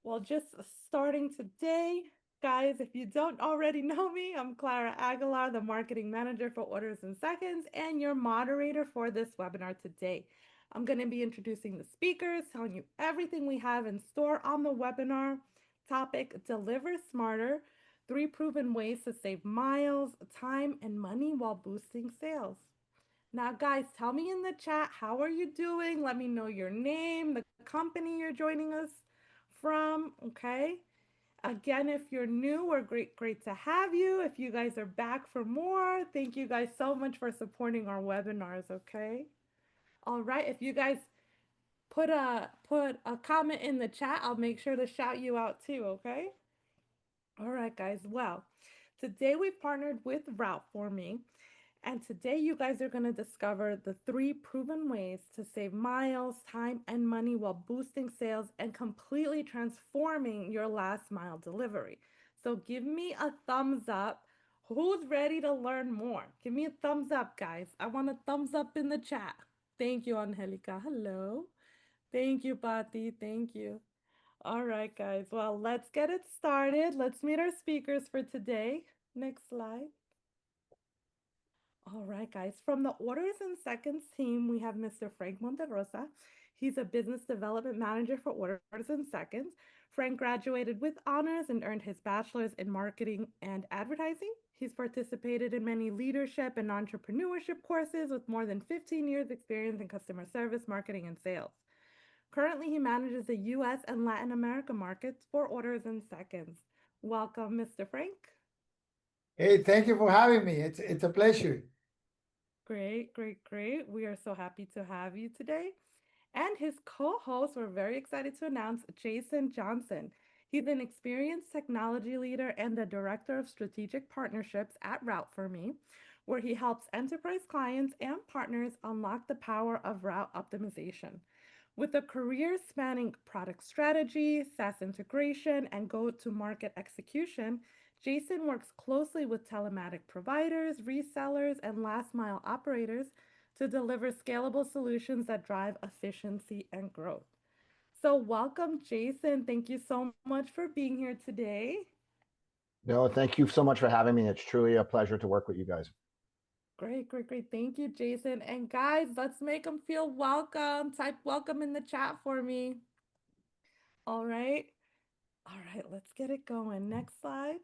Well, just starting today, guys, if you don't already know me, I'm Clara Aguilar, the marketing manager for Orders in Seconds, and your moderator for this webinar today. I'm going to be introducing the speakers, telling you everything we have in store on the webinar. Topic: Deliver Smarter, 3 proven ways to save miles, time, and money while boosting sales. Now, guys, tell me in the chat, how are you doing? Let me know your name, the company you're joining us from, okay? Again, if you're new, we're great to have you. If you guys are back for more, thank you guys so much for supporting our webinars, okay? All right, if you guys put a comment in the chat, I'll make sure to shout you out too, okay? All right, guys. Well, today we've partnered with Route4Me. And today, you guys are going to discover the 3 proven ways to save miles, time, and money while boosting sales and completely transforming your last mile delivery. So, give me a thumbs up. Who's ready to learn more? Give me a thumbs up, guys. I want a thumbs up in the chat. Thank you, Angelica. Hello. Thank you, Pati. Thank you. All right, guys. Well, let's get it started. Let's meet our speakers for today. Next slide. All right, guys. From the Orders in Seconds team, we have Mr. Frank Monterrosa. He's a business development manager for Orders in Seconds. Frank graduated with honors and earned his bachelor's in marketing and advertising. He's participated in many leadership and entrepreneurship courses with more than 15 years' experience in customer service, marketing, and sales. Currently, he manages the US and Latin America markets for Orders in Seconds. Welcome, Mr. Frank. Hey, thank you for having me. It's a pleasure. Great. We are so happy to have you today. And his co host, we're very excited to announce Jason Johnson. He's an experienced technology leader and the director of strategic partnerships at Route4Me, where he helps enterprise clients and partners unlock the power of route optimization. With a career spanning product strategy, SaaS integration, and go to market execution, Jason works closely with telematic providers, resellers, and last mile operators to deliver scalable solutions that drive efficiency and growth. So, welcome, Jason. Thank you so much for being here today. No, thank you so much for having me. It's truly a pleasure to work with you guys. Great. Thank you, Jason. And guys, let's make them feel welcome. Type welcome in the chat for me. All right. All right, let's get it going. Next slide.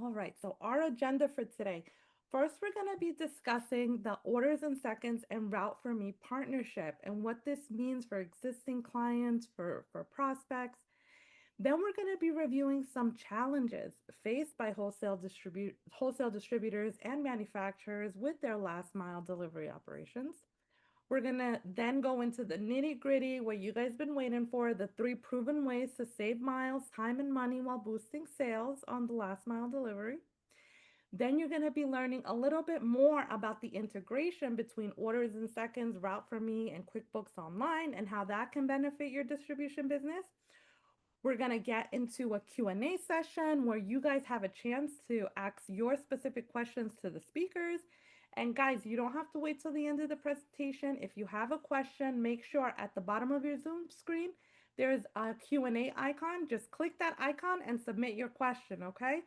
All right, so our agenda for today. First, we're going to be discussing the Orders in Seconds and Route4Me partnership and what this means for existing clients, for prospects. Then we're going to be reviewing some challenges faced by wholesale distributors and manufacturers with their last mile delivery operations. We're going to then go into the nitty gritty, what you guys been waiting for, the 3 proven ways to save miles, time, and money while boosting sales on the last mile delivery. Then you're going to be learning a little bit more about the integration between Orders in Seconds, Route4Me, and QuickBooks Online and how that can benefit your distribution business. We're going to get into a Q&A session where you guys have a chance to ask your specific questions to the speakers. And guys, you don't have to wait till the end of the presentation. If you have a question, make sure at the bottom of your Zoom screen, there's a Q&A icon. Just click that icon and submit your question, okay?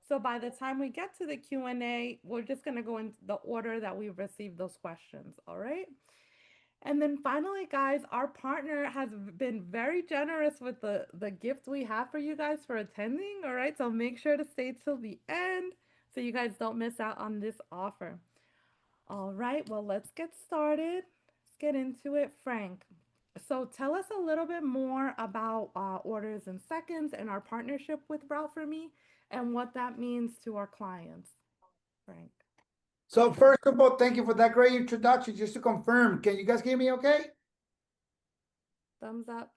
So by the time we get to the Q&A, we're just going to go in the order that we've received those questions, all right? And then finally, guys, our partner has been very generous with the gift we have for you guys for attending. All right. So make sure to stay till the end so you guys don't miss out on this offer. All right. Well, let's get started. Let's get into it, Frank. So tell us a little bit more about Orders in Seconds and our partnership with Route4Me and what that means to our clients, Frank. So first of all, thank you for that great introduction. Just to confirm, can you guys hear me okay? Thumbs up.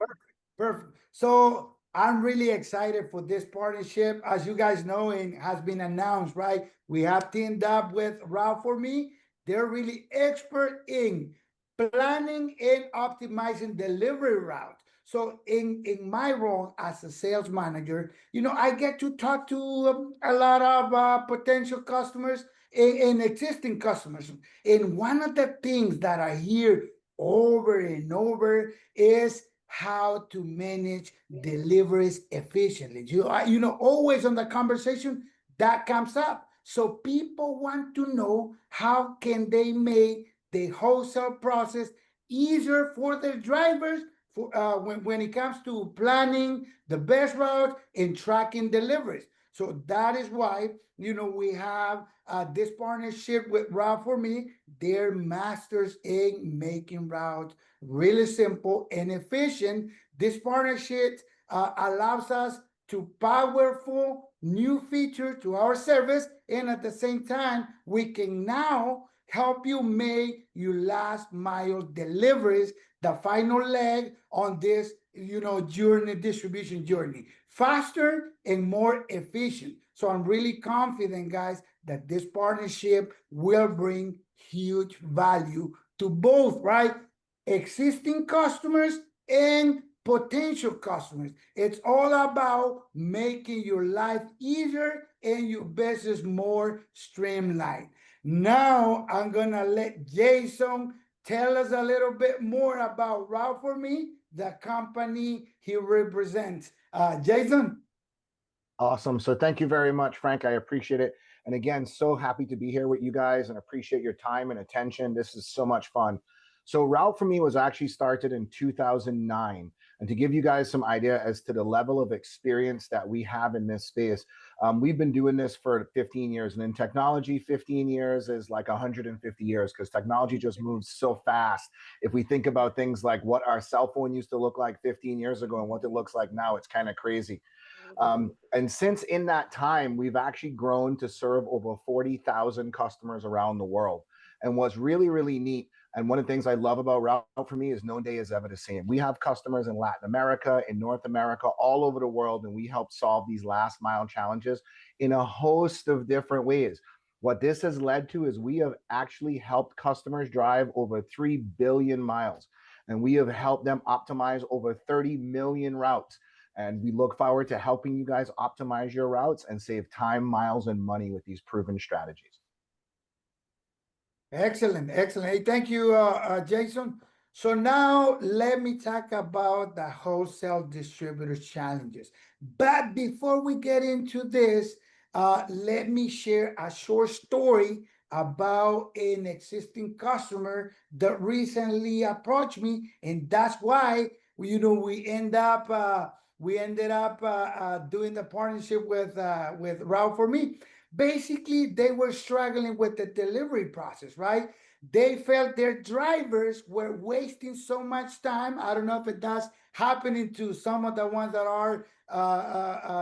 Perfect. So I'm really excited for this partnership. As you guys know, it has been announced, right? We have teamed up with Route4Me. They're really expert in planning and optimizing delivery route. So in my role as a sales manager, I get to talk to a lot of potential customers and existing customers. And one of the things that I hear over and over is how to manage deliveries efficiently. You know, always on the conversation that comes up. So people want to know how can they make the wholesale process easier for their drivers for when it comes to planning the best routes and tracking deliveries. So that is why, you know, we have this partnership with Route4Me. They're masters in making routes really simple and efficient. This partnership allows us to powerful new feature to our service, and at the same time we can now help you make your last mile deliveries, the final leg on this, you know, journey, distribution journey, faster and more efficient. So I'm really confident, guys, that this partnership will bring huge value to both, right, existing customers and potential customers. It's all about making your life easier and your business more streamlined. Now I'm gonna let Jason tell us a little bit more about Route4Me, the company he represents. Jason? Awesome. So thank you very much, Frank. I appreciate it. And again, so happy to be here with you guys and appreciate your time and attention. This is so much fun. So Route4Me was actually started in 2009. And to give you guys some idea as to the level of experience that we have in this space, we've been doing this for 15 years. And in technology, 15 years is like 150 years because technology just moves so fast. If we think about things like what our cell phone used to look like 15 years ago and what it looks like now, it's kind of crazy. And since in that time, we've actually grown to serve over 40,000 customers around the world. And what's really, really neat, and one of the things I love about Route4Me is no day is ever the same. We have customers in Latin America, in North America, all over the world, and we help solve these last mile challenges in a host of different ways. What this has led to is we have actually helped customers drive over 3 billion miles, and we have helped them optimize over 30 million routes. And we look forward to helping you guys optimize your routes and save time, miles, and money with these proven strategies. Excellent, excellent. Hey, thank you, Jason. So now let me talk about the wholesale distributors challenges. But before we get into this, let me share a short story about an existing customer that recently approached me, and that's why you know we ended up doing the partnership with Route4Me. Basically, they were struggling with the delivery process, right? They felt their drivers were wasting so much time. I don't know if it does happening to some of the ones that are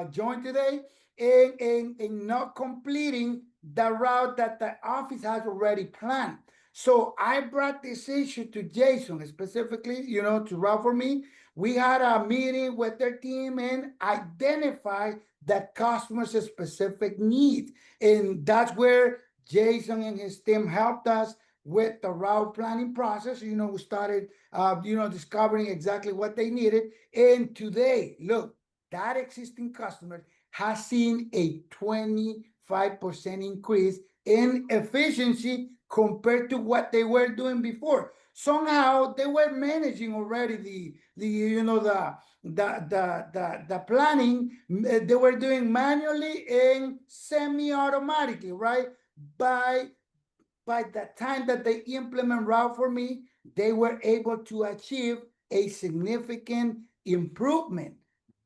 joined today, and not completing the route that the office has already planned. So I brought this issue to Jason specifically, you know, to Route4Me. We had a meeting with their team and identified the customer's specific need. And that's where Jason and his team helped us with the route planning process. You know, we started, you know, discovering exactly what they needed. And today, look, that existing customer has seen a 25% increase in efficiency compared to what they were doing before. Somehow they were managing already the you know the planning. They were doing manually and semi-automatically, right? By by the time that they implement Route4Me, they were able to achieve a significant improvement.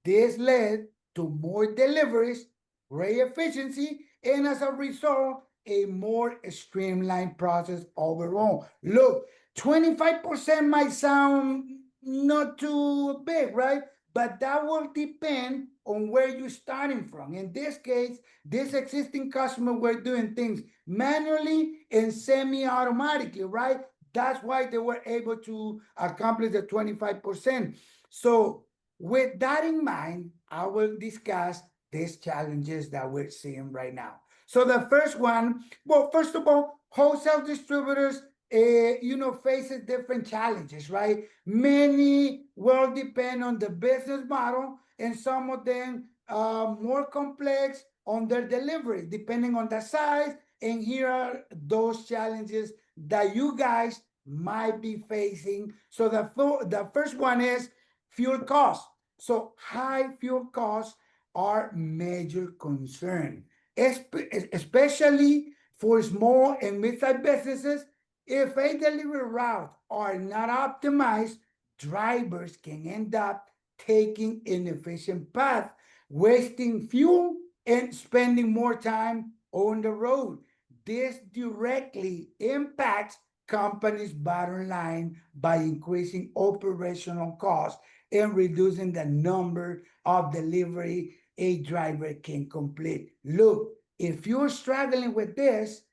This led to more deliveries, great efficiency, and as a result, a more streamlined process overall. Look, 25% might sound not too big, right? But that will depend on where you're starting from. In this case, this existing customer were doing things manually and semi-automatically, right? That's why they were able to accomplish the 25%. So with that in mind, I will discuss these challenges that we're seeing right now. So the first one, well, first of all, wholesale distributors, you know, faces different challenges, right? Many will depend on the business model, and some of them more complex on their delivery, depending on the size. And here are those challenges that you guys might be facing. So the first one is fuel costs. So high fuel costs are major concern, especially for small and mid-sized businesses. If a delivery route are not optimized, drivers can end up taking inefficient path, wasting fuel and spending more time on the road. This directly impacts companies' bottom line by increasing operational costs and reducing the number of delivery a driver can complete. Look, if you're struggling with this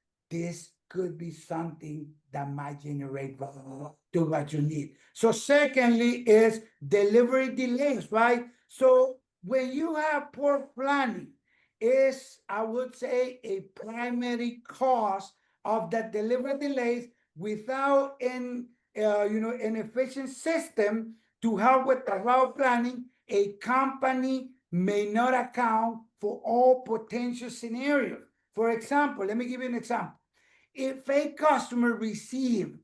could be something that might generate to what you need. So secondly is delivery delays, right? So when you have poor planning, is, I would say, a primary cause of the delivery delays without an efficient system to help with the route planning. A company may not account for all potential scenarios. For example, let me give you an example. If a customer receiving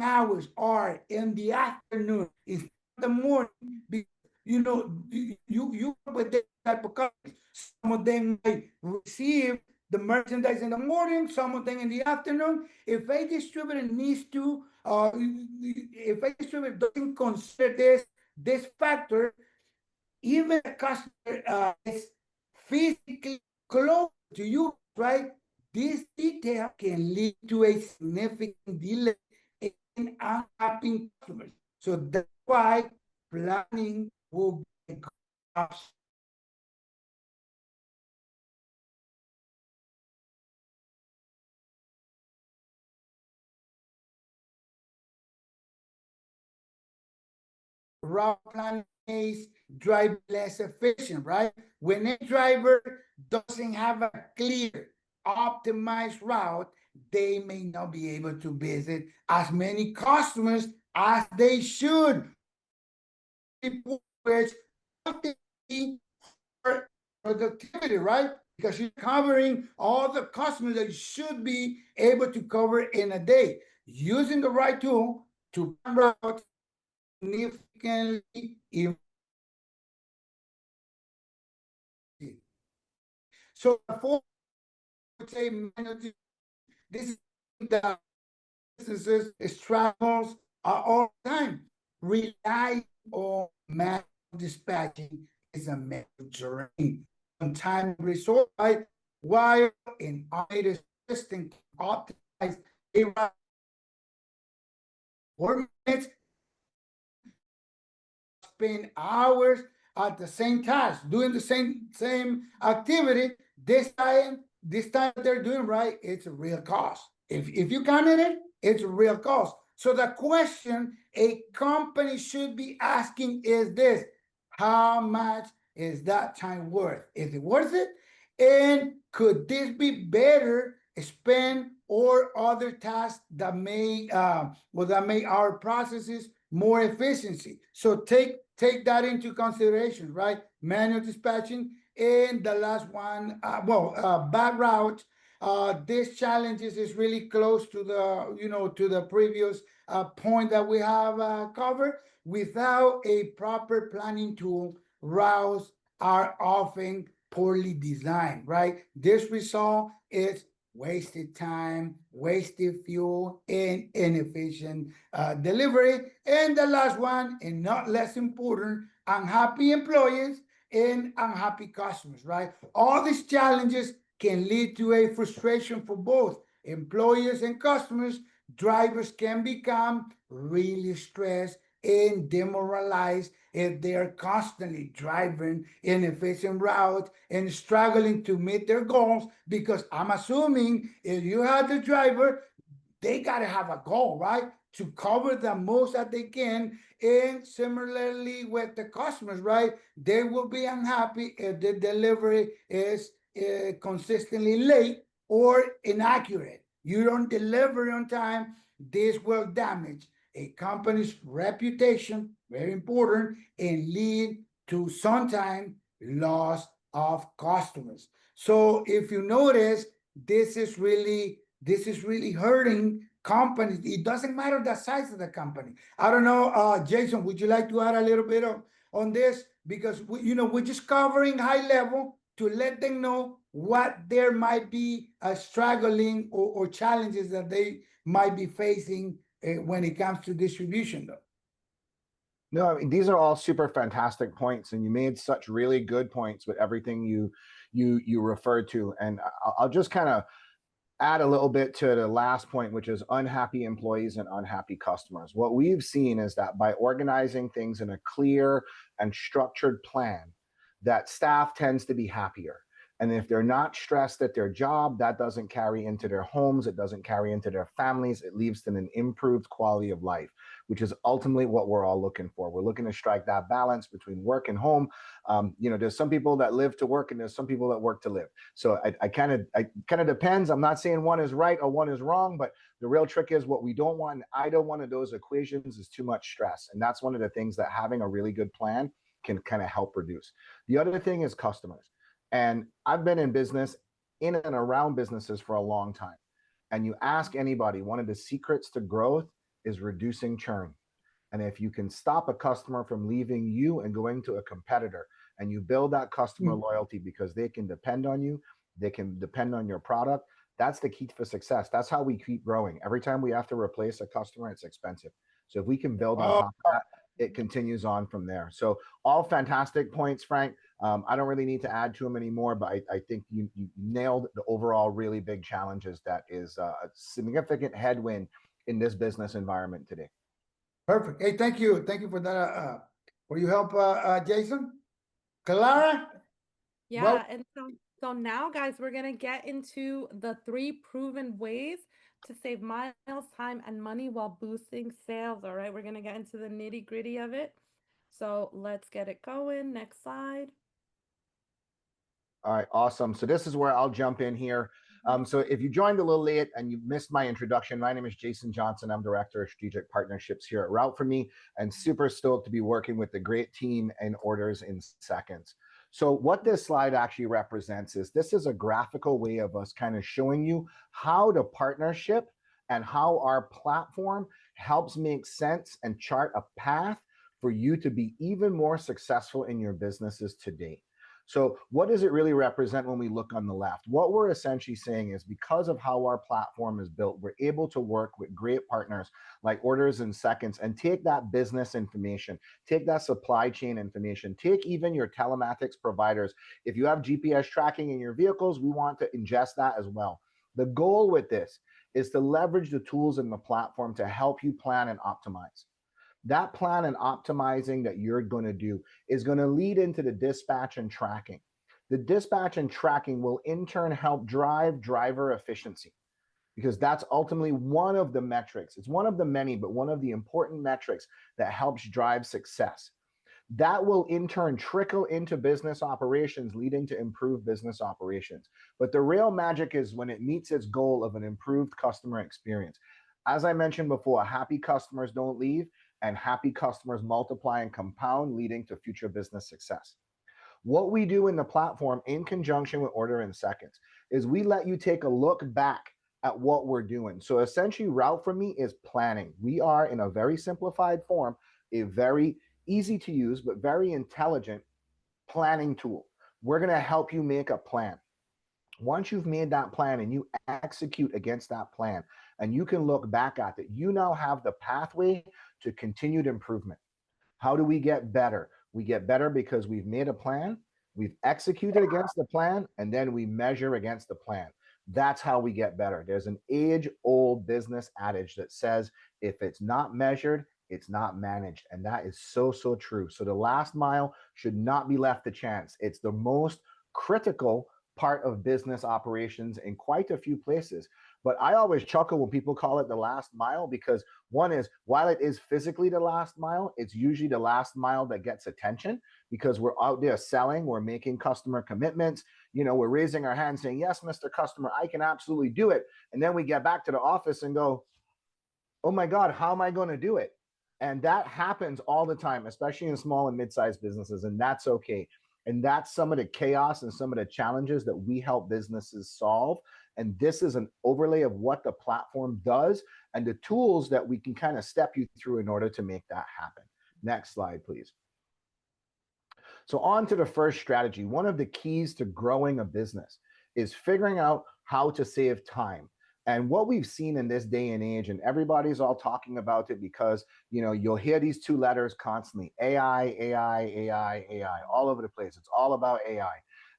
hours are in the afternoon instead of the morning, you with this type of companies, some of them might receive the merchandise in the morning, some of them in the afternoon. If a distributor needs to, if a distributor doesn't consider this factor, even a customer is physically close to you, right? This detail can lead to a significant delay in unhappy customers. So that's why planning will be a good option. Route planning makes drive less efficient, right? When a driver doesn't have a clear, optimized route, they may not be able to visit as many customers as they should, which for productivity, right? Because you're covering all the customers that you should be able to cover in a day. Using the right tool to route significantly improve. So before I would say this is the businesses struggles are all the time. Rely on manual dispatching is a major terrain. On time resource, right? While an automated system can optimize a route 4 minutes, spend hours at the same task, doing the same activity. This time they're doing right, it's a real cost. If you counted it, it's a real cost. So the question a company should be asking is this: how much is that time worth? Is it worth it? And could this be better spent or other tasks that may make our processes more efficiency? So take that into consideration, right? Manual dispatching, and the last one, bad route. This challenges is really close to the previous point that we have covered. Without a proper planning tool, routes are often poorly designed, right? This result is wasted time, wasted fuel, and inefficient delivery. And the last one, and not less important, unhappy employees and unhappy customers, right? All these challenges can lead to a frustration for both employers and customers. Drivers can become really stressed and demoralized if they are constantly driving inefficient routes and struggling to meet their goals, because I'm assuming if you have the driver, they got to have a goal, right? To cover the most that they can. And similarly with the customers, right? They will be unhappy if the delivery is consistently late or inaccurate. You don't deliver on time, this will damage a company's reputation, very important, and lead to sometimes loss of customers. So if you notice, this is really hurting companies. It doesn't matter the size of the company. I don't know, Jason, would you like to add a little bit on this? Because we're just covering high level to let them know what there might be struggling or challenges that they might be facing when it comes to distribution, though. No, I mean, these are all super fantastic points, and you made such really good points with everything you referred to. And I'll just kind of add a little bit to the last point, which is unhappy employees and unhappy customers. What we've seen is that by organizing things in a clear and structured plan, that staff tends to be happier. And if they're not stressed at their job, that doesn't carry into their homes, it doesn't carry into their families, it leads to an improved quality of life, which is ultimately what we're all looking for. We're looking to strike that balance between work and home. There's some people that live to work and there's some people that work to live. So I kind of depends. I'm not saying one is right or one is wrong, but the real trick is what we don't want. Either one of those equations is too much stress. And that's one of the things that having a really good plan can kind of help reduce. The other thing is customers. And I've been in business, in and around businesses for a long time. And you ask anybody, one of the secrets to growth is reducing churn. And if you can stop a customer from leaving you and going to a competitor, and you build that customer loyalty because they can depend on you, they can depend on your product, that's the key for success. That's how we keep growing. Every time we have to replace a customer, it's expensive. So if we can build on top of that, it continues on from there. So all fantastic points, Frank. I don't really need to add to them anymore, but I think you nailed the overall really big challenges that is a significant headwind in this business environment today. Perfect. Hey, thank you. Thank you for that. For your help, Jason. Clara? Yeah, Well, and so now, guys, we're gonna get into the 3 proven ways to save miles, time, and money while boosting sales. All right, we're gonna get into the nitty-gritty of it. So let's get it going. Next slide. All right, awesome. So this is where I'll jump in here. So if you joined a little late and you missed my introduction, my name is Jason Johnson. I'm Director of Strategic Partnerships here at Route4Me, and super stoked to be working with the great team in Orders in Seconds. So what this slide actually represents is this is a graphical way of us kind of showing you how the partnership and how our platform helps make sense and chart a path for you to be even more successful in your businesses today. So what does it really represent when we look on the left? What we're essentially saying is because of how our platform is built, we're able to work with great partners like Orders in Seconds and take that business information, take that supply chain information, take even your telematics providers. If you have GPS tracking in your vehicles, we want to ingest that as well. The goal with this is to leverage the tools in the platform to help you plan and optimize. That plan and optimizing that you're going to do is going to lead into the dispatch and tracking. The dispatch and tracking will in turn help drive driver efficiency because that's ultimately one of the metrics. It's one of the many, but one of the important metrics that helps drive success. That will in turn trickle into business operations, leading to improved business operations. But the real magic is when it meets its goal of an improved customer experience. As I mentioned before, happy customers don't leave, and happy customers multiply and compound, leading to future business success. What we do in the platform in conjunction with Order in Seconds is we let you take a look back at what we're doing. So essentially, Route4Me is planning. We are, in a very simplified form, a very easy to use but very intelligent planning tool. We're going to help you make a plan. Once you've made that plan and you execute against that plan and you can look back at it, you now have the pathway to continued improvement. How do we get better? We get better because we've made a plan, we've executed against the plan, and then we measure against the plan. That's how we get better. There's an age-old business adage that says, if it's not measured, it's not managed. And that is so, so true. So the last mile should not be left to chance. It's the most critical part of business operations in quite a few places. But I always chuckle when people call it the last mile because one is, while it is physically the last mile, it's usually the last mile that gets attention because we're out there selling, we're making customer commitments, we're raising our hands saying, yes, Mr. Customer, I can absolutely do it. And then we get back to the office and go, oh my God, how am I going to do it? And that happens all the time, especially in small and mid-sized businesses, and that's okay. And that's some of the chaos and some of the challenges that we help businesses solve. And this is an overlay of what the platform does and the tools that we can kind of step you through in order to make that happen. Next slide, please. So on to the first strategy. One of the keys to growing a business is figuring out how to save time. And what we've seen in this day and age, and everybody's all talking about it because, you know, you'll hear these two letters constantly, AI, AI, AI, AI, all over the place. It's all about AI.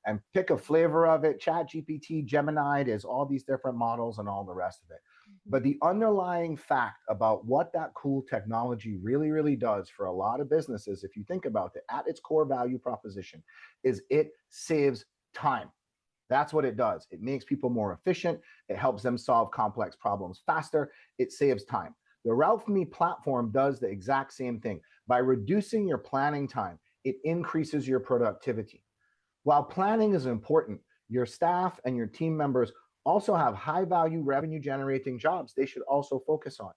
And pick a flavor of it, ChatGPT, Gemini, there's all these different models and all the rest of it. But the underlying fact about what that cool technology really, really does for a lot of businesses, if you think about it, at its core value proposition, is it saves time. That's what it does. It makes people more efficient. It helps them solve complex problems faster. It saves time. The Route4Me platform does the exact same thing. By reducing your planning time, it increases your productivity. While planning is important, your staff and your team members also have high value revenue generating jobs they should also focus on.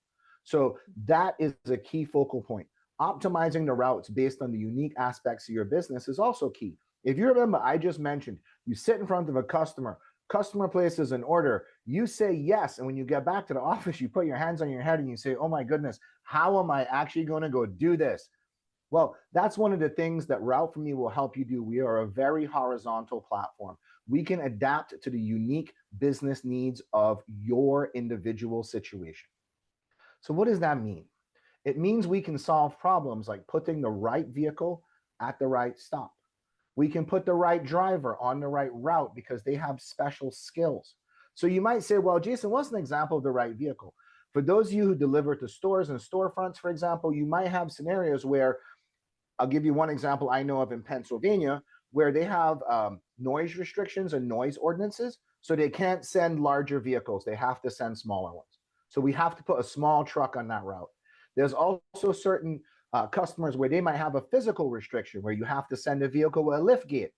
So that is a key focal point. Optimizing the routes based on the unique aspects of your business is also key. If you remember, I just mentioned, you sit in front of a customer places an order, you say yes, and when you get back to the office, you put your hands on your head and you say, oh my goodness, how am I actually going to go do this? Well, that's one of the things that Route4Me will help you do. We are a very horizontal platform. We can adapt to the unique business needs of your individual situation. So what does that mean? It means we can solve problems like putting the right vehicle at the right stop. We can put the right driver on the right route because they have special skills. So you might say, well, Jason, what's an example of the right vehicle? For those of you who deliver to stores and storefronts, for example, you might have scenarios where, I'll give you one example I know of in Pennsylvania, where they have noise restrictions and noise ordinances. So they can't send larger vehicles. They have to send smaller ones. So we have to put a small truck on that route. There's also certain customers where they might have a physical restriction where you have to send a vehicle with a lift gate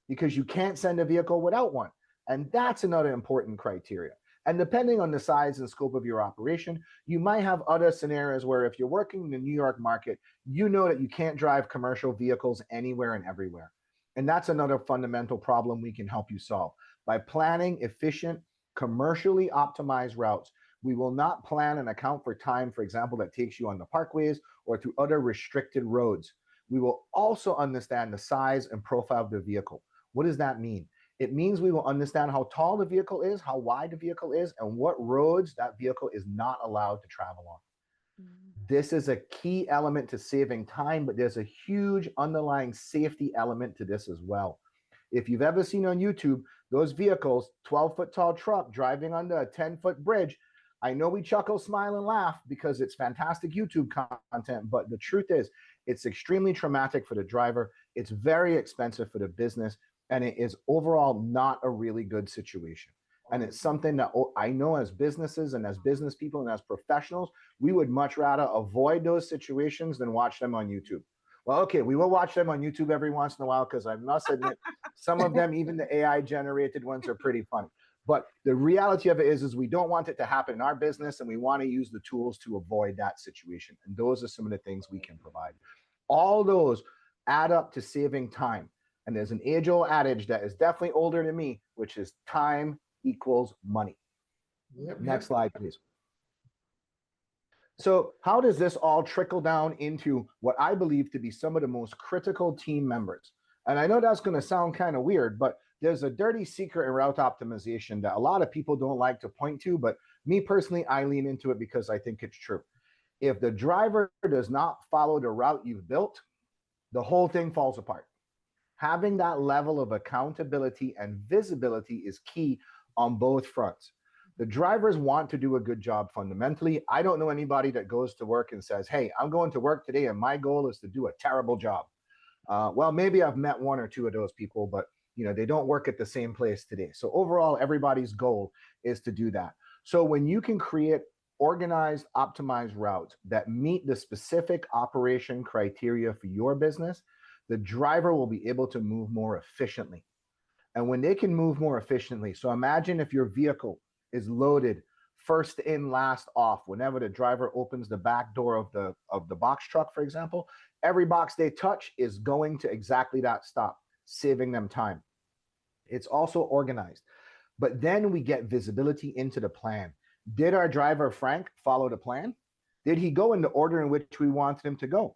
because you can't send a vehicle without one. And that's another important criteria. And depending on the size and scope of your operation, you might have other scenarios where if you're working in the New York market, you know that you can't drive commercial vehicles anywhere and everywhere. And that's another fundamental problem we can help you solve. By planning efficient, commercially optimized routes, we will not plan and account for time, for example, that takes you on the parkways or through other restricted roads. We will also understand the size and profile of the vehicle. What does that mean? It means we will understand how tall the vehicle is, how wide the vehicle is, and what roads that vehicle is not allowed to travel on. This is a key element to saving time, but there's a huge underlying safety element to this as well. If you've ever seen on YouTube, those vehicles, 12-foot tall truck driving under a 10-foot bridge, I know we chuckle, smile, and laugh because it's fantastic YouTube content, but the truth is it's extremely traumatic for the driver. It's very expensive for the business, and it is overall not a really good situation. And it's something that I know as businesses and as business people and as professionals, we would much rather avoid those situations than watch them on YouTube. Well, okay, we will watch them on YouTube every once in a while because I must admit, some of them, even the AI generated ones, are pretty funny. But the reality of it is we don't want it to happen in our business, and we want to use the tools to avoid that situation. And those are some of the things we can provide. All those add up to saving time. And there's an age-old adage that is definitely older than me, which is time equals money. Next slide, please. So how does this all trickle down into what I believe to be some of the most critical team members? And I know that's going to sound kind of weird, but there's a dirty secret in route optimization that a lot of people don't like to point to, but me personally, I lean into it because I think it's true. If the driver does not follow the route you've built, the whole thing falls apart. Having that level of accountability and visibility is key on both fronts. The drivers want to do a good job fundamentally. I don't know anybody that goes to work and says, hey, I'm going to work today and my goal is to do a terrible job. Well, maybe I've met one or two of those people, but they don't work at the same place today. So overall, everybody's goal is to do that. So when you can create organized, optimized routes that meet the specific operation criteria for your business, the driver will be able to move more efficiently. And when they can move more efficiently, so imagine if your vehicle is loaded first in, last off. Whenever the driver opens the back door of the box truck, for example, every box they touch is going to exactly that stop. saving them time. It's also organized. But then we get visibility into the plan. Did our driver, Frank, follow the plan? Did he go in the order in which we wanted him to go?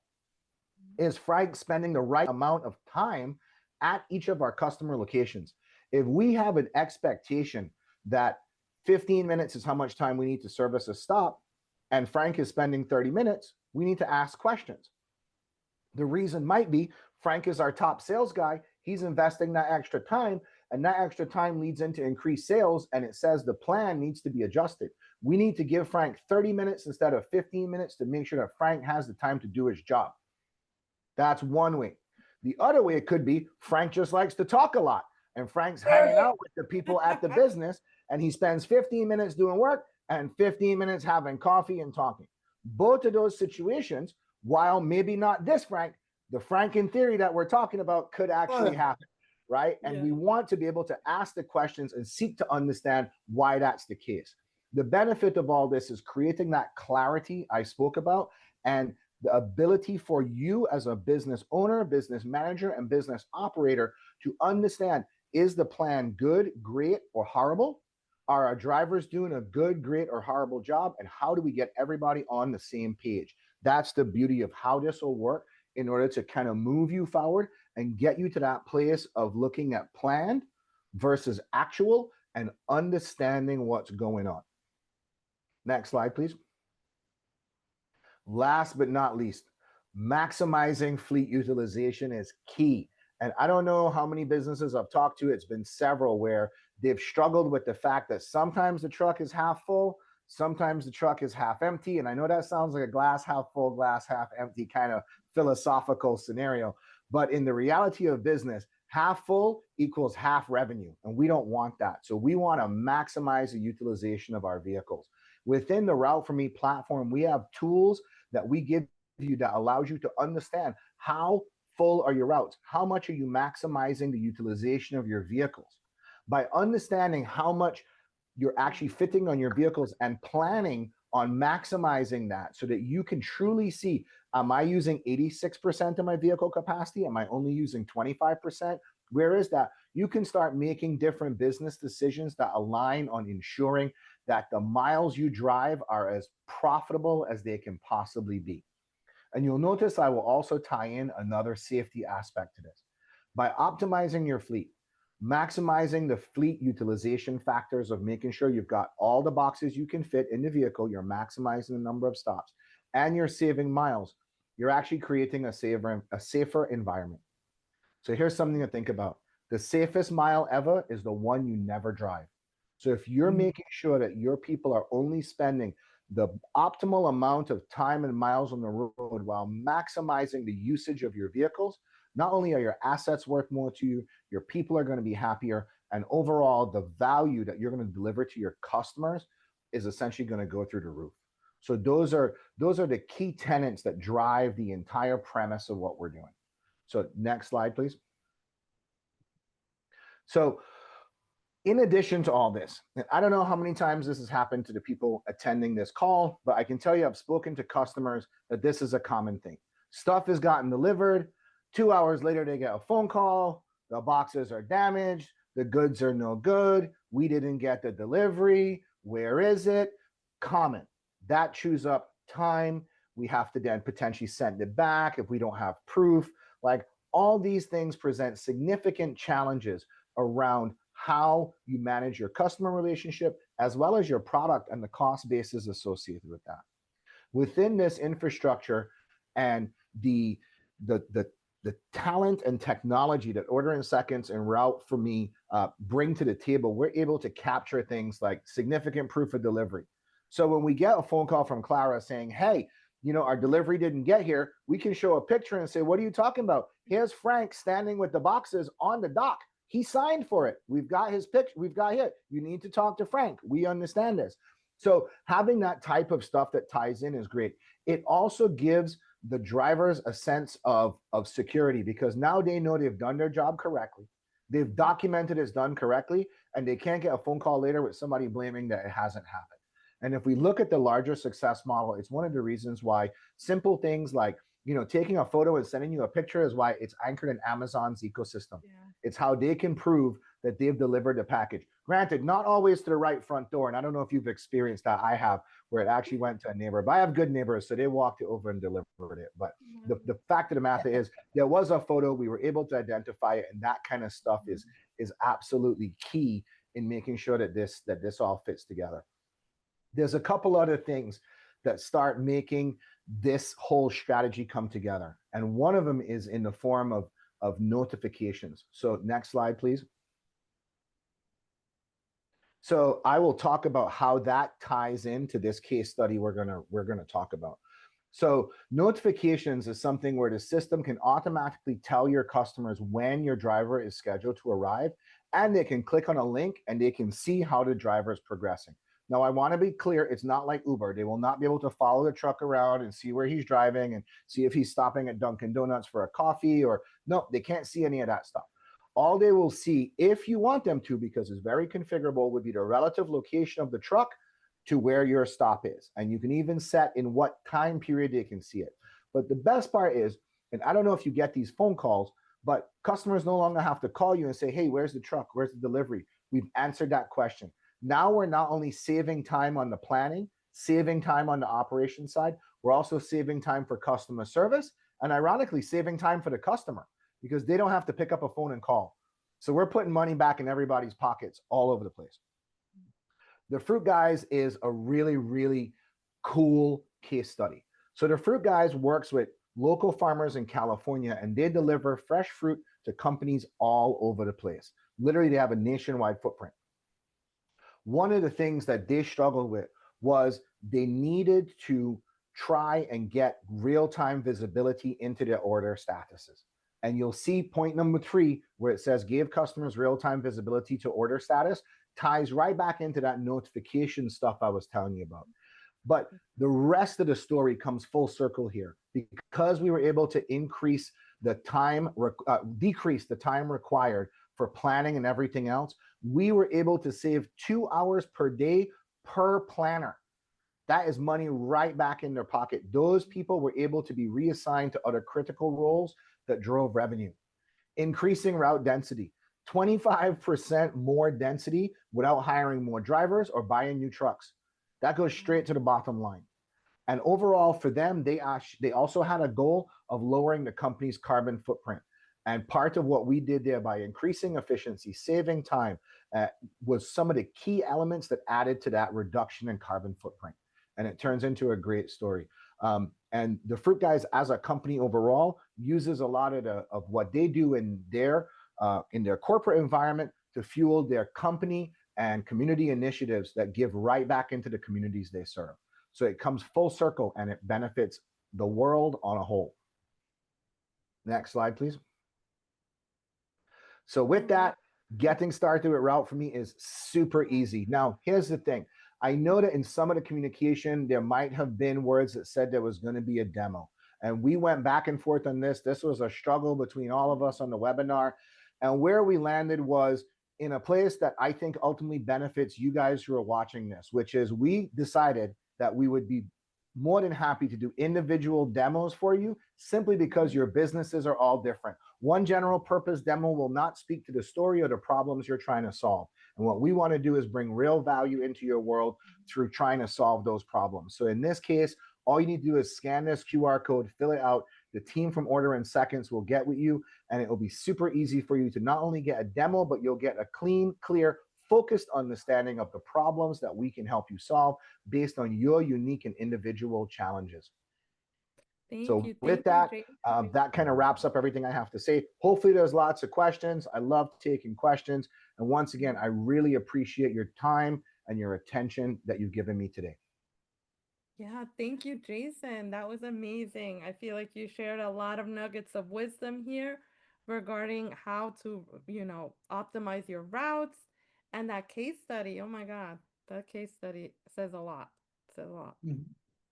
Is Frank spending the right amount of time at each of our customer locations? If we have an expectation that 15 minutes is how much time we need to service a stop, and Frank is spending 30 minutes, we need to ask questions. The reason might be Frank is our top sales guy. He's investing that extra time, and that extra time leads into increased sales, and it says the plan needs to be adjusted. We need to give Frank 30 minutes instead of 15 minutes to make sure that Frank has the time to do his job. That's one way. The other way it could be Frank just likes to talk a lot, and Frank's hanging out with the people at the business, and he spends 15 minutes doing work and 15 minutes having coffee and talking. Both of those situations, while maybe not this Frank, the Frank in theory that we're talking about could actually happen, right? And we want to be able to ask the questions and seek to understand why that's the case. The benefit of all this is creating that clarity I spoke about, and the ability for you as a business owner, business manager, and business operator to understand, is the plan good, great, or horrible? Are our drivers doing a good, great, or horrible job? And how do we get everybody on the same page? That's the beauty of how this will work in order to kind of move you forward and get you to that place of looking at planned versus actual and understanding what's going on. Next slide, please. Last but not least, maximizing fleet utilization is key. And I don't know how many businesses I've talked to, it's been several where they've struggled with the fact that sometimes the truck is half full, sometimes the truck is half empty. And I know that sounds like a glass half full, glass half empty kind of philosophical scenario. But in the reality of business, half full equals half revenue. And we don't want that. So we want to maximize the utilization of our vehicles. Within the Route4Me platform, we have tools that we give you that allows you to understand how full are your routes, how much are you maximizing the utilization of your vehicles. By understanding how much you're actually fitting on your vehicles and planning on maximizing that so that you can truly see, am I using 86% of my vehicle capacity? Am I only using 25%? Where is that? You can start making different business decisions that align on ensuring that the miles you drive are as profitable as they can possibly be. And you'll notice I will also tie in another safety aspect to this. By optimizing your fleet, maximizing the fleet utilization factors of making sure you've got all the boxes you can fit in the vehicle, you're maximizing the number of stops, and you're saving miles, you're actually creating a safer environment. So here's something to think about. The safest mile ever is the one you never drive. So if you're making sure that your people are only spending the optimal amount of time and miles on the road while maximizing the usage of your vehicles, not only are your assets worth more to you, your people are going to be happier, and overall the value that you're going to deliver to your customers is essentially going to go through the roof. So those are the key tenets that drive the entire premise of what we're doing. So next slide, please. So in addition to all this, and I don't know how many times this has happened to the people attending this call, but I can tell you I've spoken to customers that this is a common thing. Stuff has gotten delivered. 2 hours later, they get a phone call. The boxes are damaged. The goods are no good. We didn't get the delivery. Where is it? Common. That chews up time. We have to then potentially send it back if we don't have proof. Like, all these things present significant challenges around how you manage your customer relationship, as well as your product and the cost basis associated with that. Within this infrastructure and the talent and technology that Order in Seconds and Route4Me bring to the table, we're able to capture things like significant proof of delivery. So when we get a phone call from Clara saying, hey, our delivery didn't get here, we can show a picture and say, what are you talking about? Here's Frank standing with the boxes on the dock. He signed for it. We've got his picture. We've got it. You need to talk to Frank. We understand this. So having that type of stuff that ties in is great. It also gives the drivers a sense of security, because now they know they've done their job correctly. They've documented it's done correctly, and they can't get a phone call later with somebody blaming that it hasn't happened. And if we look at the larger success model, it's one of the reasons why simple things like, taking a photo and sending you a picture is why it's anchored in Amazon's ecosystem. Yeah. It's how they can prove that they've delivered the package. Granted, not always to the right front door. And I don't know if you've experienced that. I have, where it actually went to a neighbor. But I have good neighbors, so they walked it over and delivered it. But the fact of the matter is there was a photo, we were able to identify it, and that kind of stuff is absolutely key in making sure that this all fits together. There's a couple other things that start making this whole strategy come together. And one of them is in the form of notifications. So next slide, please. So I will talk about how that ties into this case study we're gonna talk about. So notifications is something where the system can automatically tell your customers when your driver is scheduled to arrive, and they can click on a link and they can see how the driver is progressing. Now, I want to be clear, it's not like Uber. They will not be able to follow the truck around and see where he's driving and see if he's stopping at Dunkin' Donuts for a coffee, or no, they can't see any of that stuff. All they will see, if you want them to, because it's very configurable, would be the relative location of the truck to where your stop is. And you can even set in what time period they can see it. But the best part is, and I don't know if you get these phone calls, but customers no longer have to call you and say, hey, where's the truck? Where's the delivery? We've answered that question. Now we're not only saving time on the planning, saving time on the operation side, we're also saving time for customer service, and ironically, saving time for the customer, because they don't have to pick up a phone and call. So we're putting money back in everybody's pockets all over the place. The Fruit Guys is a really, really cool case study. So the Fruit Guys works with local farmers in California, and they deliver fresh fruit to companies all over the place. Literally, they have a nationwide footprint. One of the things that they struggled with was they needed to try and get real-time visibility into their order statuses. And you'll see point number 3, where it says give customers real-time visibility to order status, ties right back into that notification stuff I was telling you about. But the rest of the story comes full circle here, because we were able to decrease the time required for planning and everything else. We were able to save 2 hours per day per planner. That is money right back in their pocket. Those people were able to be reassigned to other critical roles that drove revenue. Increasing route density, 25% more density without hiring more drivers or buying new trucks. That goes straight to the bottom line. And overall for them, they also had a goal of lowering the company's carbon footprint. And part of what we did there by increasing efficiency, saving time, was some of the key elements that added to that reduction in carbon footprint. And it turns into a great story. And the Fruit Guys as a company overall uses a lot of what they do in their corporate environment to fuel their company and community initiatives that give right back into the communities they serve. So it comes full circle and it benefits the world on a whole. Next slide, please. So with that, getting started with Route4Me is super easy. Now, here's the thing. I know that in some of the communication, there might have been words that said there was going to be a demo. And we went back and forth on this. This was a struggle between all of us on the webinar. And where we landed was in a place that I think ultimately benefits you guys who are watching this, which is we decided that we would be more than happy to do individual demos for you, simply because your businesses are all different. One general purpose demo will not speak to the story or the problems you're trying to solve. And what we want to do is bring real value into your world through trying to solve those problems. So in this case, all you need to do is scan this QR code, fill it out. The team from Order in Seconds will get with you, and it will be super easy for you to not only get a demo, but you'll get a clean, clear, focused understanding of the problems that we can help you solve based on your unique and individual challenges. So with that, that kind of wraps up everything I have to say. Hopefully there's lots of questions. I love taking questions. And once again, I really appreciate your time and your attention that you've given me today. Yeah, thank you, Jason. That was amazing. I feel like you shared a lot of nuggets of wisdom here regarding how to, optimize your routes. And that case study, oh my God, that case study says a lot. Says a lot. Mhm.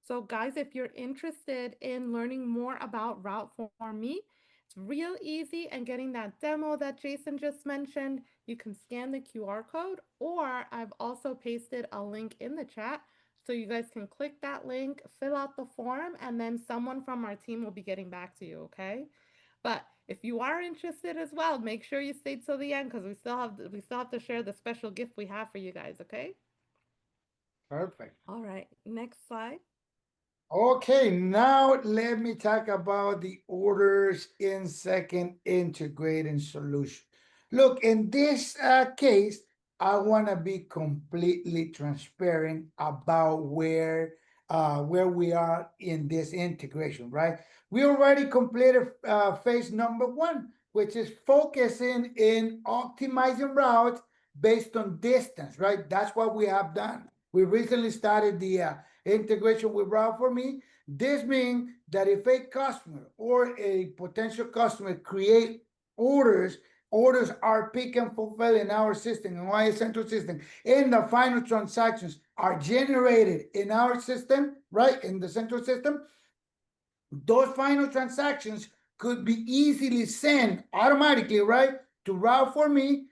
So guys, if you're interested in learning more about Route4Me, it's real easy, and getting that demo that Jason just mentioned, you can scan the QR code, or I've also pasted a link in the chat so you guys can click that link, fill out the form, and then someone from our team will be getting back to you, okay? But if you are interested as well, make sure you stay till the end because we still have to share the special gift we have for you guys, okay? Perfect. All right, next slide. Okay, now let me talk about the orders in second integrating solution. Look, in this case, I want to be completely transparent about where we are in this integration, right? We already completed phase number one, which is focusing in optimizing routes based on distance, right? That's what we have done. We recently started the integration with Route4Me. This means that if a customer or a potential customer create orders, orders are pick and fulfill in our system, in our central system, and the final transactions are generated in our system, right, in the central system, those final transactions could be easily sent automatically, right, to Route4Me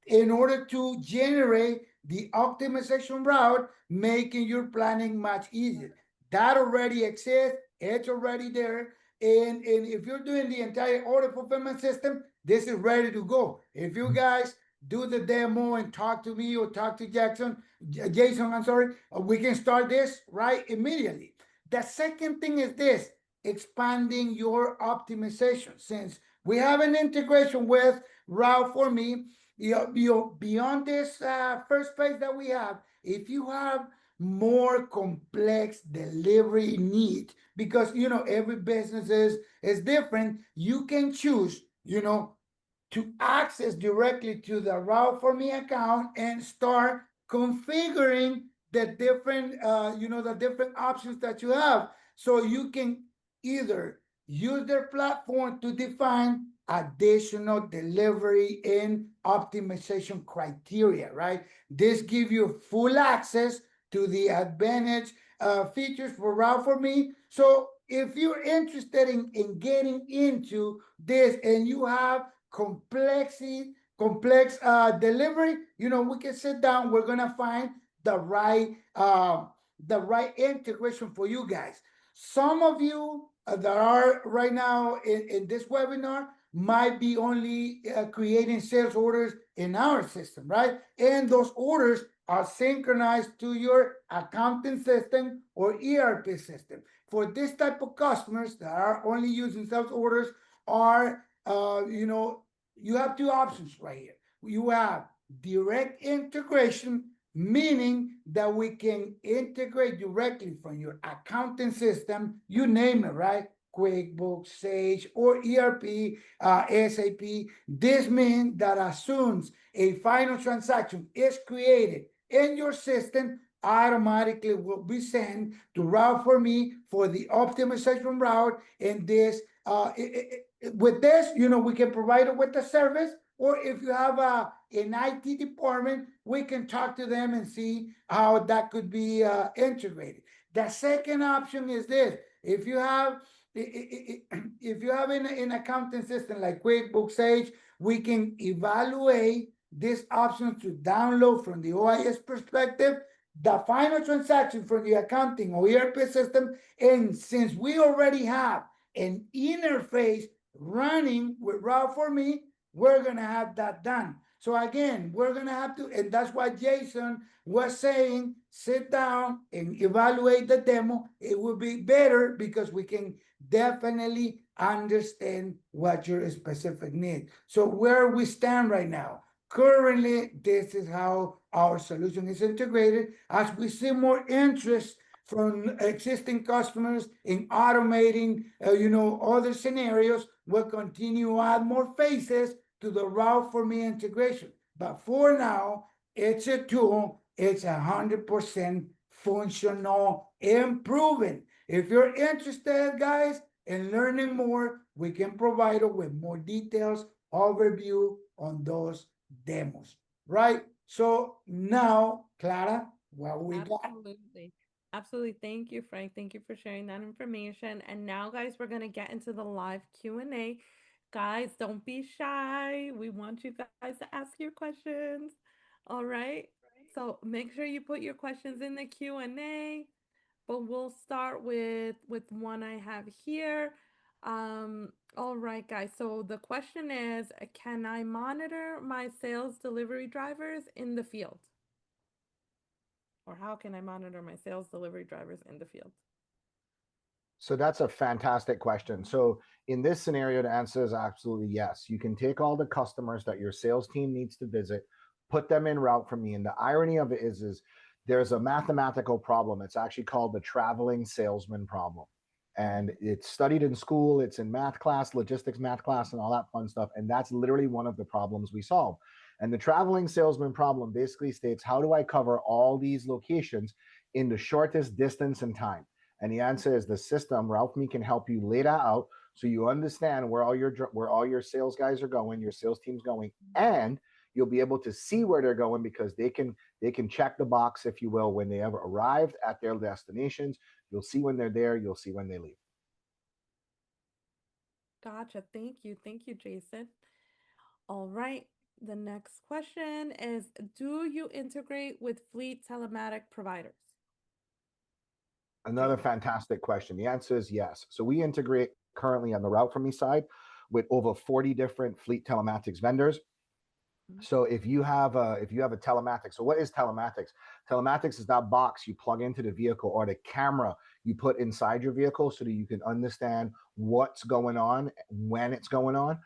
in order to generate the optimization route, making your planning much easier. That already exists, it's already there. And if you're doing the entire order fulfillment system, this is ready to go. If you guys do the demo and talk to me or talk to Jason, I'm sorry, we can start this right immediately. The second thing is this, expanding your optimization. Since we have an integration with Route4Me, beyond this first phase that we have, if you have more complex delivery needs, because every business is different, you can choose to access directly to the Route4Me account and start configuring the different options that you have. So you can either use their platform to define additional delivery and optimization criteria, right? This gives you full access to the advantage features for Route4Me. So if you're interested in getting into this and you have complex delivery, we can sit down, we're gonna find the right integration for you guys. Some of you that are right now in this webinar might be only creating sales orders in our system, right? And those orders are synchronized to your accounting system or ERP system. For this type of customers that are only using sales orders, are you have two options right here. You have direct integration, meaning that we can integrate directly from your accounting system, you name it, right? QuickBooks, Sage, or ERP, SAP. This means that as soon as a final transaction is created in your system, automatically will be sent to Route4Me for the optimization route. And this, with this, we can provide it with the service. Or if you have an IT department, we can talk to them and see how that could be integrated. The second option is this: if you have an accounting system like QuickBooks, Sage, we can evaluate this option to download from the OIS perspective the final transaction from the accounting or ERP system. And since we already have an interface running with Route4Me, we're gonna have that done. So again, we're gonna have to, and that's why Jason was saying, sit down and evaluate the demo. It will be better because we can definitely understand what your specific need. So where we stand right now, currently, this is how our solution is integrated. As we see more interest from existing customers in automating, other scenarios, we'll continue to add more phases to the Route4Me integration. But for now, it's a tool. It's 100% functional, improving. If you're interested, guys, in learning more, we can provide you with more details, overview on those demos, right? So now, Clara, what we got? Absolutely. Absolutely. Thank you, Frank. Thank you for sharing that information. And now, guys, we're going to get into the live Q&A. Guys, don't be shy. We want you guys to ask your questions. All right? So make sure you put your questions in the Q&A. But we'll start with one I have here. All right, guys. So the question is, can I monitor my sales delivery drivers in the field? Or how can I monitor my sales delivery drivers in the field? So that's a fantastic question. So in this scenario, the answer is absolutely yes. You can take all the customers that your sales team needs to visit, put them in route for me. And the irony of it is there's a mathematical problem. It's actually called the traveling salesman problem. And it's studied in school, it's in math class, logistics math class, and all that fun stuff. And that's literally one of the problems we solve. And the traveling salesman problem basically states, how do I cover all these locations in the shortest distance and time? And the answer is the system. Route4Me can help you lay that out so you understand where all your sales guys are going, your sales team's going, and you'll be able to see where they're going because they can check the box, if you will, when they have arrived at their destinations. You'll see when they're there. You'll see when they leave. Gotcha. Thank you. Thank you, Jason. All right. The next question is, do you integrate with fleet telematic providers? Another Jason. fantastic question. The answer is yes. So we integrate currently on the Route4Me side with over 40 different fleet telematics vendors. So if you have a telematics, so what is telematics? Telematics is that box you plug into the vehicle or the camera you put inside your vehicle so that you can understand what's going on, when it's going on.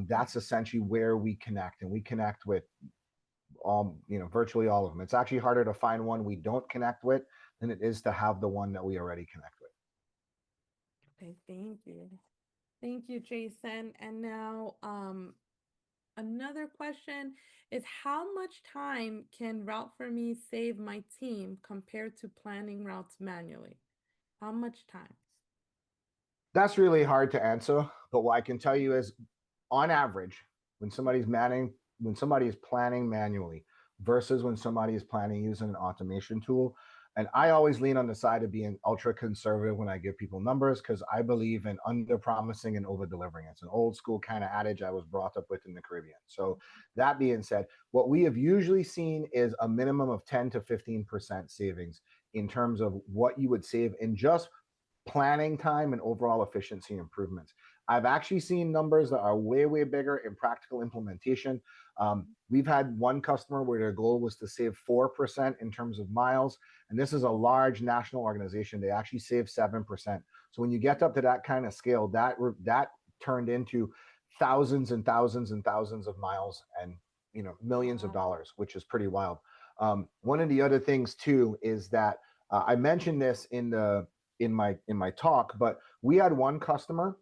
That's essentially where we connect, and we connect with virtually all of them. It's actually harder to find one we don't connect with than it is to have the one that we already connect with. Okay, thank you. Thank you, Jason. And now, another question is, how much time can Route4Me save my team compared to planning routes manually? How much time? That's really hard to answer, but what I can tell you is, on average, when somebody is planning manually versus when somebody is planning using an automation tool, and I always lean on the side of being ultra conservative when I give people numbers because I believe in under promising and over delivering. It's an old school kind of adage I was brought up with in the Caribbean. So that being said, what we have usually seen is a minimum of 10 to 15% savings in terms of what you would save in just planning time and overall efficiency improvements. I've actually seen numbers that are way, way bigger in practical implementation. We've had one customer where their goal was to save 4% in terms of miles. And this is a large national organization. They actually saved 7%. So when you get up to that kind of scale, that turned into thousands and thousands and thousands of miles and millions of dollars, which is pretty wild. One of the other things too is that I mentioned this in my talk, but we had one customer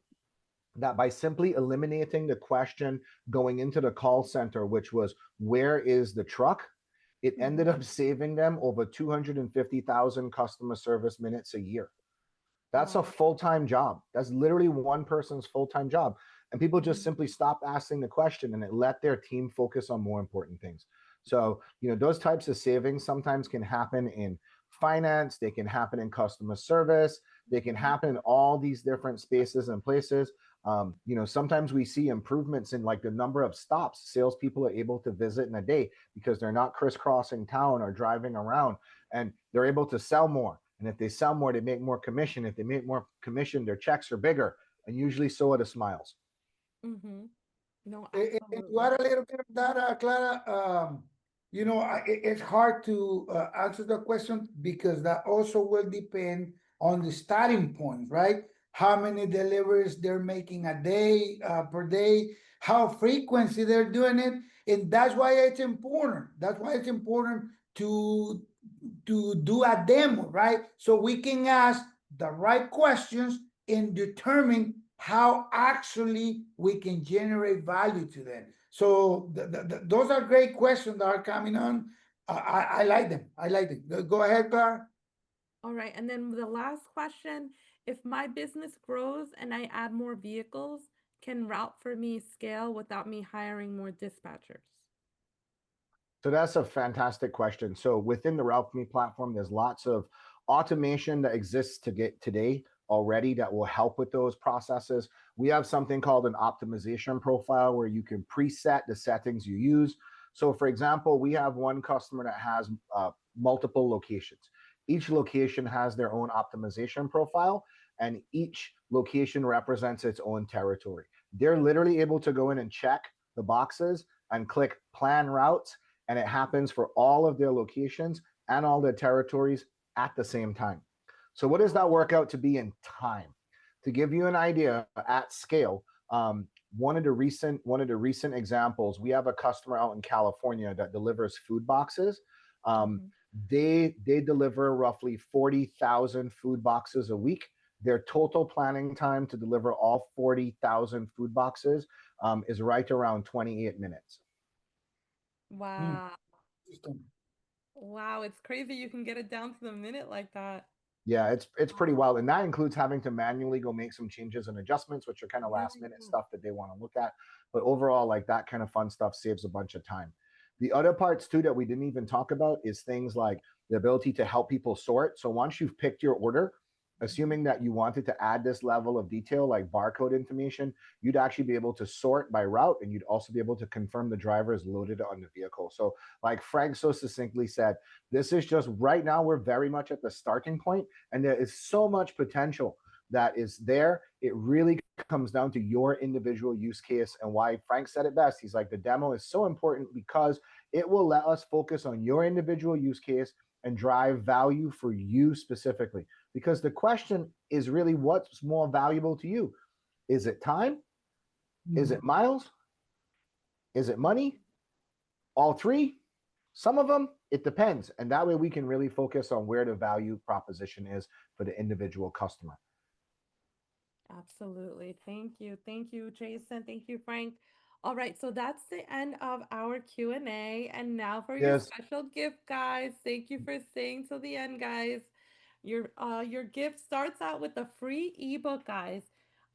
that by simply eliminating the question going into the call center, which was, where is the truck? It ended up saving them over 250,000 customer service minutes a year. That's a full-time job. That's literally one person's full-time job. And people just simply stopped asking the question and it let their team focus on more important things. So, those types of savings sometimes can happen in finance, they can happen in customer service, they can happen in all these different spaces and places. Sometimes we see improvements in like the number of stops salespeople are able to visit in a day because they're not crisscrossing town or driving around, and they're able to sell more. And if they sell more, they make more commission. If they make more commission, their checks are bigger, and usually so are the smiles. Mm-hmm. No, You absolutely. add a little bit of that, Clara. It's hard to answer the question because that also will depend on the starting point, right? How many deliveries they're making a day, per day, how frequency they're doing it, and that's why it's important. That's why it's important to do a demo, right? So we can ask the right questions and determine how actually we can generate value to them. So those are great questions that are coming on. I like them. I like them. Go ahead, Clara. All right. And then the last question, if my business grows and I add more vehicles, can Route4Me scale without me hiring more dispatchers? So that's a fantastic question. So within the Route4Me platform, there's lots of automation that exists to get today already that will help with those processes. We have something called an optimization profile where you can preset the settings you use. So for example, we have one customer that has multiple locations. Each location has their own optimization profile, and each location represents its own territory. They're literally able to go in and check the boxes and click plan routes, and it happens for all of their locations and all their territories at the same time. So what does that work out to be in time? To give you an idea at scale, one of the recent examples, we have a customer out in California that delivers food boxes. They deliver roughly 40,000 food boxes a week. Their total planning time to deliver all 40,000 food boxes is right around 28 minutes. Wow. Interesting. Wow, it's crazy you can get it down to the minute like that. Yeah, it's pretty wild. And that includes having to manually go make some changes and adjustments, which are kind of Yeah, last minute yeah. stuff that they want to look at. But overall, like that kind of fun stuff saves a bunch of time. The other parts too that we didn't even talk about is things like the ability to help people sort. So once you've picked your order, assuming that you wanted to add this level of detail like barcode information, you'd actually be able to sort by route, and you'd also be able to confirm the driver is loaded on the vehicle. So like Frank so succinctly said, this is just right now, we're very much at the starting point, and there is so much potential that is there. It really comes down to your individual use case, and why Frank said it best. He's like, the demo is so important because it will let us focus on your individual use case and drive value for you specifically. Because the question is really, what's more valuable to you? Is it time? Is it miles? Is it money? All three? Some of them, it depends. And that way we can really focus on where the value proposition is for the individual customer. Absolutely. Thank you. Thank you, Jason. Thank you, Frank. All right, so that's the end of our Q&A. And now for your Yes. special gift, guys. Thank you for staying till the end, guys. Your gift starts out with a free ebook, guys.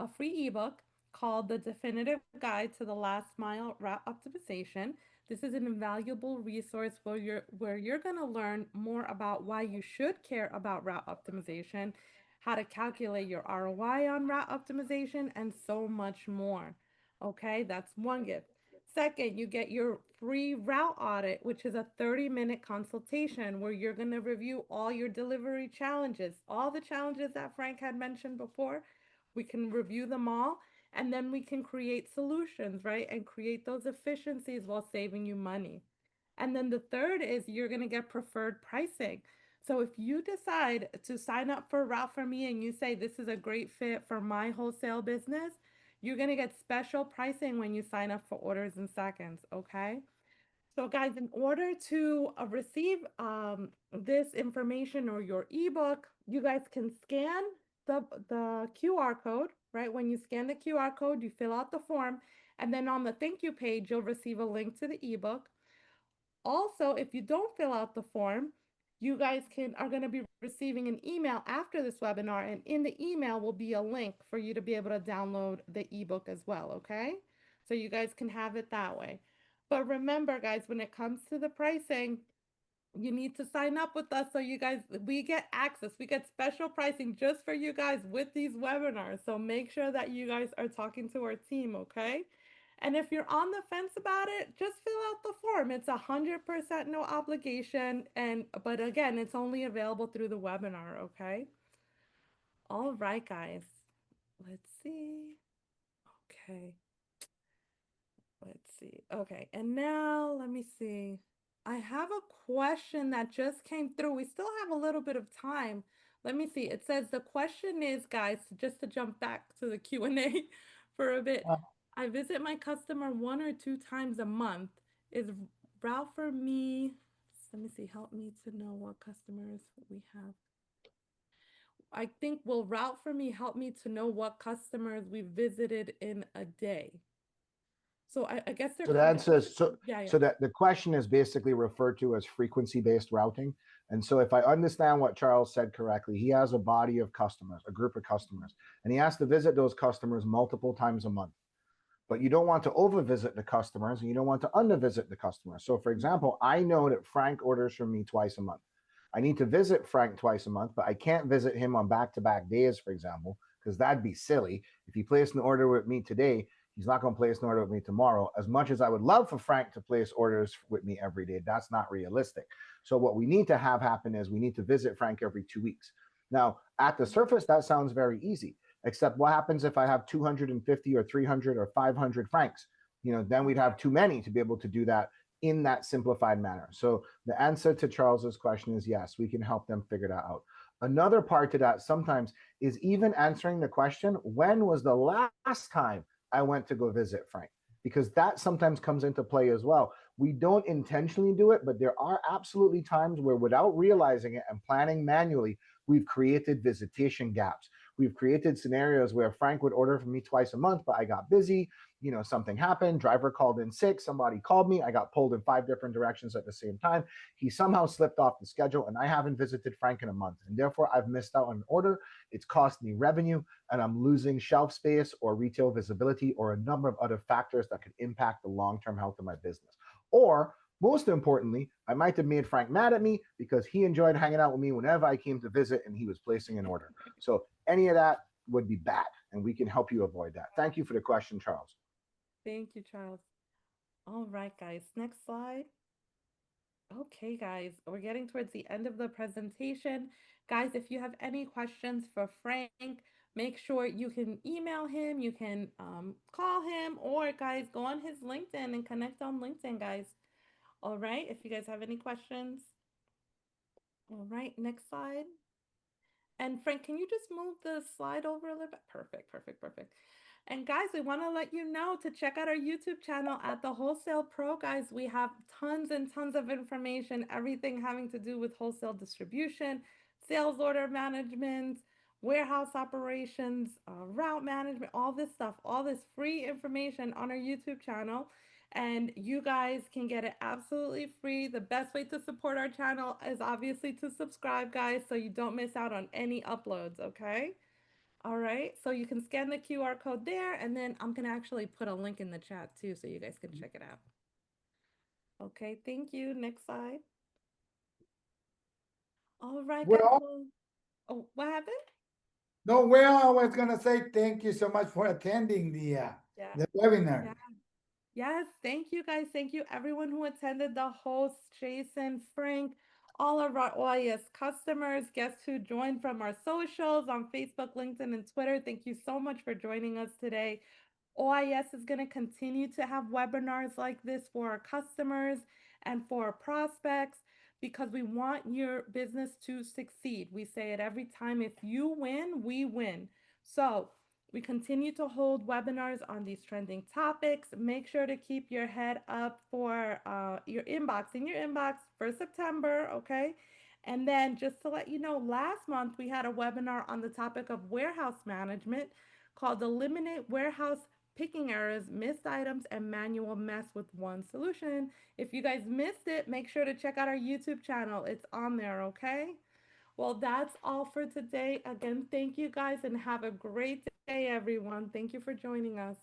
A free ebook called The Definitive Guide to the Last Mile Route Optimization. This is an invaluable resource where you're going to learn more about why you should care about route optimization, how to calculate your ROI on route optimization, and so much more. Okay, that's one gift. Second, you get your free route audit, which is a 30-minute consultation where you're going to review all your delivery challenges, all the challenges that Frank had mentioned before. We can review them all, and then we can create solutions, right? And create those efficiencies while saving you money. And then the third is you're going to get preferred pricing. So if you decide to sign up for Route for Me and you say this is a great fit for my wholesale business, you're going to get special pricing when you sign up for Orders in Seconds, okay? So guys, in order to receive this information or your ebook, you guys can scan the QR code, right? When you scan the QR code, you fill out the form, and then on the thank you page, you'll receive a link to the ebook. Also, if you don't fill out the form, you guys are going to be receiving an email after this webinar, and in the email will be a link for you to be able to download the ebook as well, okay? So you guys can have it that way. But remember, guys, when it comes to the pricing, you need to sign up with us so you guys, we get access, we get special pricing just for you guys with these webinars. So make sure that you guys are talking to our team, okay? And if you're on the fence about it, just fill out the form. It's 100% no obligation, but again, it's only available through the webinar, okay? All right, guys. Let's see. Okay. Let's see. Okay, and now let me see. I have a question that just came through. We still have a little bit of time. Let me see. It says the question is, guys, just to jump back to the Q&A for a bit. I visit my customer 1 or 2 times a month. Is Route for Me, let me see, help me to know what customers we have. I think, will Route for Me help me to know what customers we visited in a day? So I guess they're So the answer is, yeah. so that the question is basically referred to as frequency-based routing. And so if I understand what Charles said correctly, he has a body of customers, a group of customers, and he has to visit those customers multiple times a month. But you don't want to over-visit the customers, and you don't want to under-visit the customers. So for example, I know that Frank orders from me twice a month. I need to visit Frank twice a month, but I can't visit him on back-to-back days, for example, because that'd be silly. If he placed an order with me today, he's not going to place an order with me tomorrow. As much as I would love for Frank to place orders with me every day, that's not realistic. So what we need to have happen is we need to visit Frank every 2 weeks. Now, at the surface, that sounds very easy. Except what happens if I have 250 or 300 or 500 francs? Then we'd have too many to be able to do that in that simplified manner. So the answer to Charles's question is yes, we can help them figure that out. Another part to that sometimes is even answering the question, when was the last time I went to go visit Frank? Because that sometimes comes into play as well. We don't intentionally do it, but there are absolutely times where, without realizing it and planning manually, we've created visitation gaps. We've created scenarios where Frank would order from me twice a month, but I got busy. Something happened. Driver called in sick. Somebody called me. I got pulled in 5 different directions at the same time. He somehow slipped off the schedule, and I haven't visited Frank in a month. And therefore, I've missed out on an order. It's cost me revenue, and I'm losing shelf space or retail visibility or a number of other factors that could impact the long-term health of my business. Or most importantly, I might have made Frank mad at me because he enjoyed hanging out with me whenever I came to visit and he was placing an order. So any of that would be bad, and we can help you avoid that. Thank you for the question, Charles. Thank you, Charles. All right, guys, next slide. Okay, guys, we're getting towards the end of the presentation. Guys, if you have any questions for Frank, make sure you can email him, you can call him, or guys, go on his LinkedIn and connect on LinkedIn, guys. All right, if you guys have any questions. All right, next slide. And Frank, can you just move the slide over a little bit? Perfect, perfect, perfect. And guys, we want to let you know to check out our YouTube channel at the Wholesale Pro. Guys, we have tons and tons of information, everything having to do with wholesale distribution, sales order management, warehouse operations, route management, all this stuff, all this free information on our YouTube channel. And you guys can get it absolutely free. The best way to support our channel is obviously to subscribe, guys, so you don't miss out on any uploads, okay? All right, so you can scan the QR code there, and then I'm gonna actually put a link in the chat too, so you guys can check it out. Okay, thank you. Next slide. All right, guys. Well, Well, oh, what happened? no, well, I was gonna say thank you so much for attending Yeah. the webinar. Yeah. Yes, thank you guys. Thank you everyone who attended, the hosts, Jason, Frank, all of our OIS customers, guests who joined from our socials on Facebook, LinkedIn, and Twitter. Thank you so much for joining us today. OIS is going to continue to have webinars like this for our customers and for our prospects because we want your business to succeed. We say it every time, if you win, we win. So we continue to hold webinars on these trending topics. Make sure to keep your head up for your inbox, in your inbox for September, okay? And then just to let you know, last month we had a webinar on the topic of warehouse management called Eliminate Warehouse Picking Errors, Missed Items, and Manual Mess with One Solution. If you guys missed it, make sure to check out our YouTube channel. It's on there, okay? Well, that's all for today. Again, thank you guys and have a great day, everyone. Thank you for joining us.